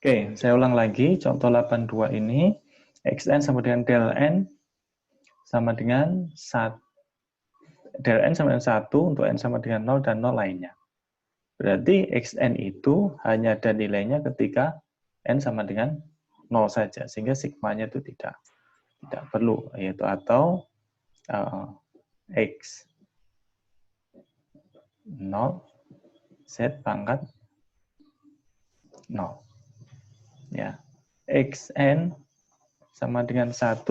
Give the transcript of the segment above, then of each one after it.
Oke, saya ulang lagi. Contoh 82 ini, xn sama dengan del n sama dengan 1. Del n sama dengan 1 untuk n sama dengan 0 dan 0 lainnya. Berarti xn itu hanya ada nilainya ketika n sama dengan 0 saja, sehingga sigmanya itu tidak perlu, yaitu atau x 0 z pangkat 0. Ya. Xn sama dengan 1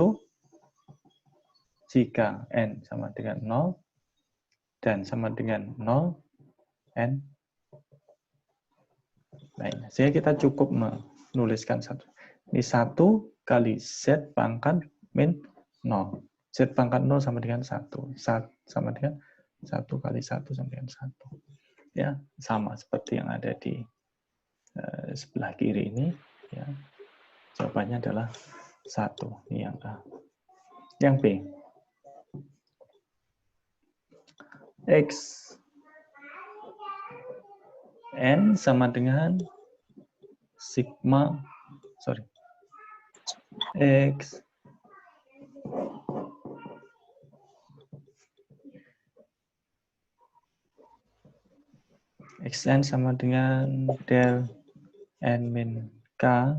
jika n sama dengan 0 dan sama dengan 0 n lainnya. Sehingga kita cukup menuliskan satu. Ini 1 kali z pangkat min 0. Z pangkat 0 sama dengan 1. Sama dengan 1 kali 1 sama dengan 1. Ya, sama seperti yang ada di sebelah kiri ini. Ya. Jawabannya adalah 1. Ini yang A. Yang B. X n sama dengan sigma, X xn sama dengan del n min k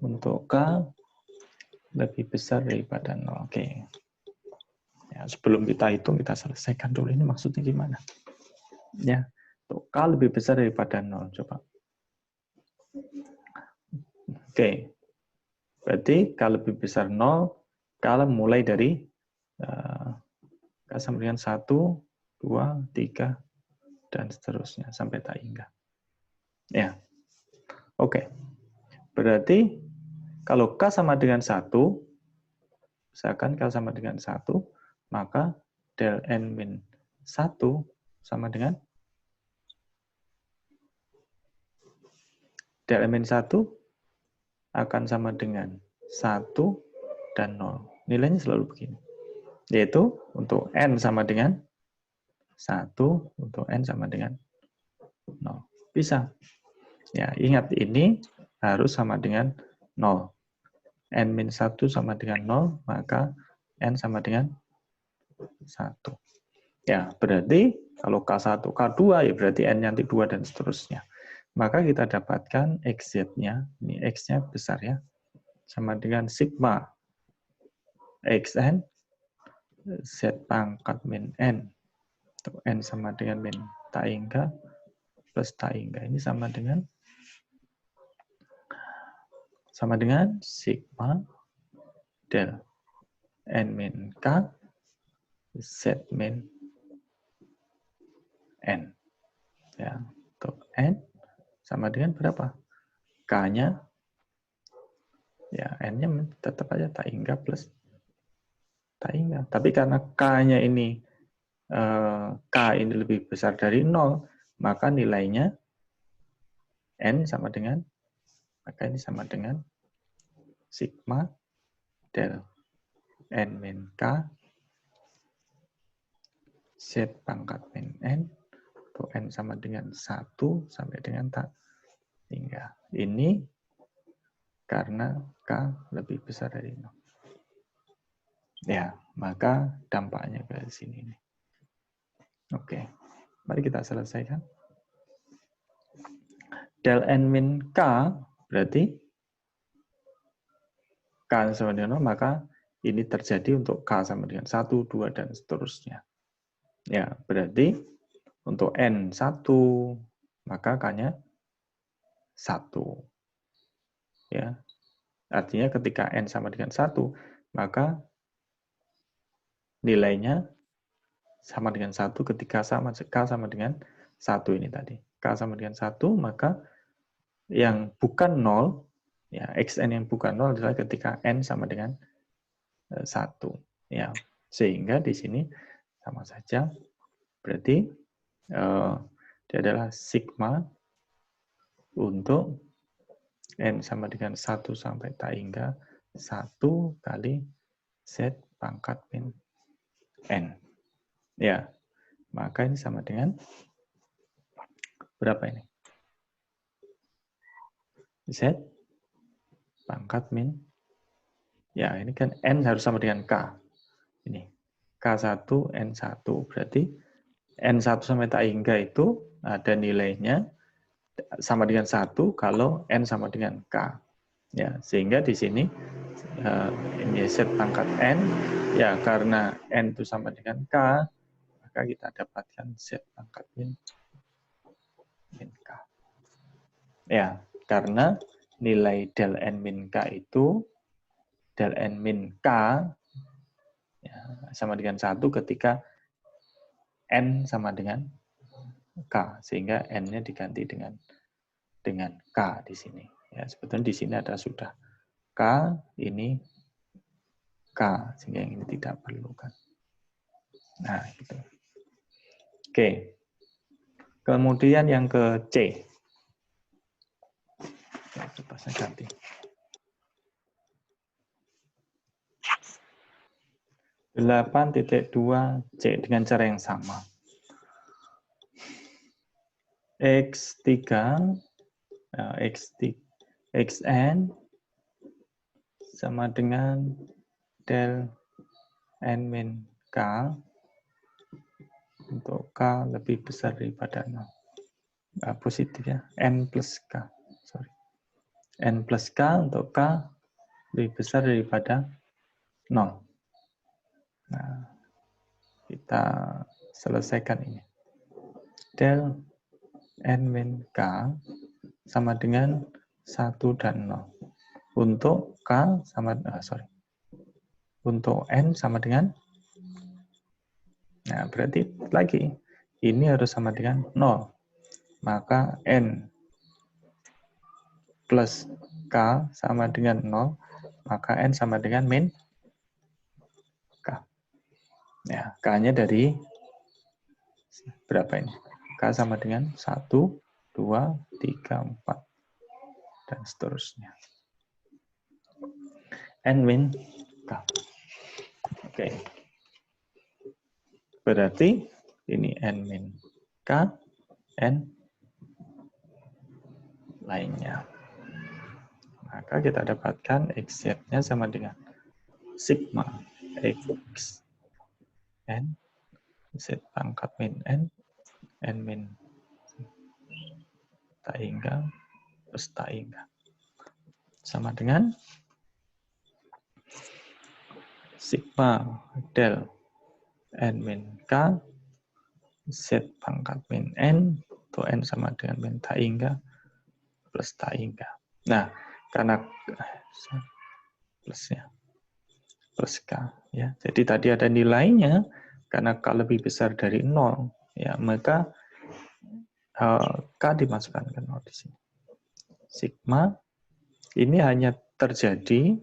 untuk k lebih besar daripada 0. Oke. Ya, sebelum kita hitung, kita selesaikan dulu ini maksudnya gimana. Ya, untuk k lebih besar daripada 0. Coba. Oke. Berarti k lebih besar 0, kalau mulai dari k sama dengan 1, 2, 3, dan seterusnya sampai tak hingga. Ya. Oke. Berarti kalau k sama dengan 1, misalkan k sama dengan 1, maka del n min 1 sama dengan del n min 1 akan sama dengan 1 dan 0. Nilainya selalu begini. Yaitu untuk n sama dengan 1, untuk n sama dengan 0. Bisa. Ya, ingat ini harus sama dengan 0. N min 1 sama dengan 0, maka n sama dengan 1. Ya, berarti kalau K1, K2, ya berarti n nanti 2 dan seterusnya. Maka kita dapatkan xz-nya, ini x-nya besar ya, sama dengan sigma xn z pangkat min n, atau n sama dengan min tak hingga plus tak hingga. Ini sama dengan sigma del n min k z min n. Ya, untuk n sama dengan berapa? K-nya, ya n-nya tetap aja tak hingga plus tak hingga. Tapi karena K-nya ini, K ini lebih besar dari 0, maka nilainya n sama dengan, maka ini sama dengan sigma del n min k z pangkat min n, untuk n sama dengan 1 sampai dengan tak hingga. Ini karena k lebih besar dari 0. Ya, maka dampaknya ke sini. Oke, mari kita selesaikan. Del n min k berarti k sama dengan 0, maka ini terjadi untuk k sama dengan 1, 2, dan seterusnya. Ya, berarti untuk n 1, maka k-nya 1. Ya, artinya ketika n sama dengan 1, maka nilainya sama dengan 1 ketika k sama dengan 1 ini tadi. K sama dengan 1, maka yang bukan 0, ya, xn yang bukan 0 adalah ketika n sama dengan 1. Ya, sehingga di sini sama saja. Berarti dia adalah sigma untuk n sama dengan 1 sampai tak hingga 1 kali z pangkat min n. Ya, maka ini sama dengan berapa ini? Z pangkat min. Ya, ini kan N harus sama dengan K. Ini K1, N1. Berarti N1 sampai tak hingga itu ada nilainya sama dengan 1 kalau N sama dengan K. Ya, sehingga di sini ini Z pangkat N, ya karena N itu sama dengan K, maka kita dapatkan Z pangkat min K. Ya, karena nilai del N min K itu, del N min K ya, sama dengan 1 ketika N sama dengan K, sehingga N-nya diganti dengan K di sini. Ya, sebetulnya di sini ada sudah K, ini K, sehingga yang ini tidak perlu kan. Nah, gitu. Oke. Kemudian yang ke C. Ya, coba saya ganti. Delapan titik 2 C dengan cara yang sama. X3, Xn sama dengan del N min K untuk K lebih besar daripada 0. Positif ya, N plus K. Sorry. N plus K untuk K lebih besar daripada 0. Nah, kita selesaikan ini. Del N min K sama dengan 1 dan 0. Untuk K sama, untuk N sama dengan, nah berarti lagi, ini harus sama dengan 0. Maka N plus K sama dengan 0, maka N sama dengan min K. Ya, K-nya dari berapa ini? K sama dengan 1, 2, 3, 4, dan seterusnya. N min K. Oke. Berarti ini N min K, N lainnya. Maka kita dapatkan XZ-nya sama dengan sigma X N Z pangkat min N, N min tak hingga plus tak hingga. Sama dengan sigma del N min K Z pangkat min N, atau N sama dengan min tak hingga plus tak hingga. Nah, karena plusnya plus K ya. Jadi tadi ada nilainya, karena K lebih besar dari 0 ya, maka K dimasukkan ke 0 di sini. Sigma ini hanya terjadi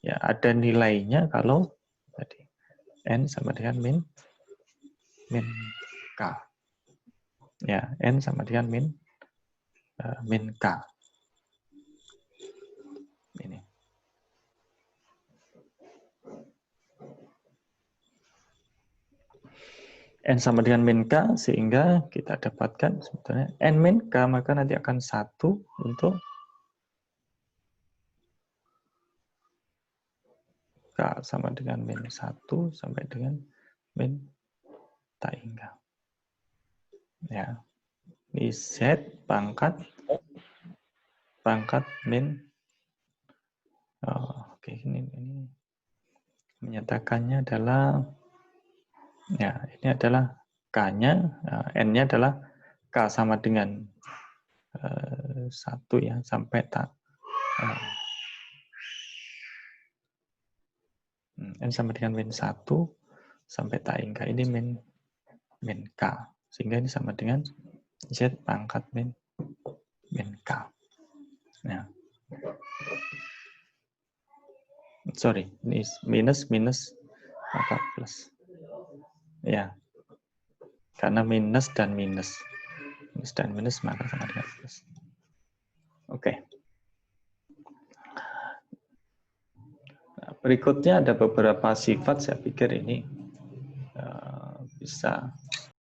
ya, ada nilainya kalau tadi N sama dengan min K. Ya, N sama dengan min K. Ini. N sama dengan min K, sehingga kita dapatkan sebetulnya N min K, maka nanti akan 1 untuk K sama dengan min 1 sampai dengan min tak hingga. Ya. Ini Z pangkat min. Oke, ini menyatakannya adalah, ya, ini adalah K-nya, N-nya adalah K sama dengan 1 ya, sampai tak. N sama dengan min 1 sampai tak hingga. Ini min K. Sehingga ini sama dengan Z pangkat min K. Nah. Sorry, ini minus maka plus. Ya. Karena minus dan minus. Minus dan minus maka sama dengan plus. Oke. Nah, berikutnya ada beberapa sifat, saya pikir ini bisa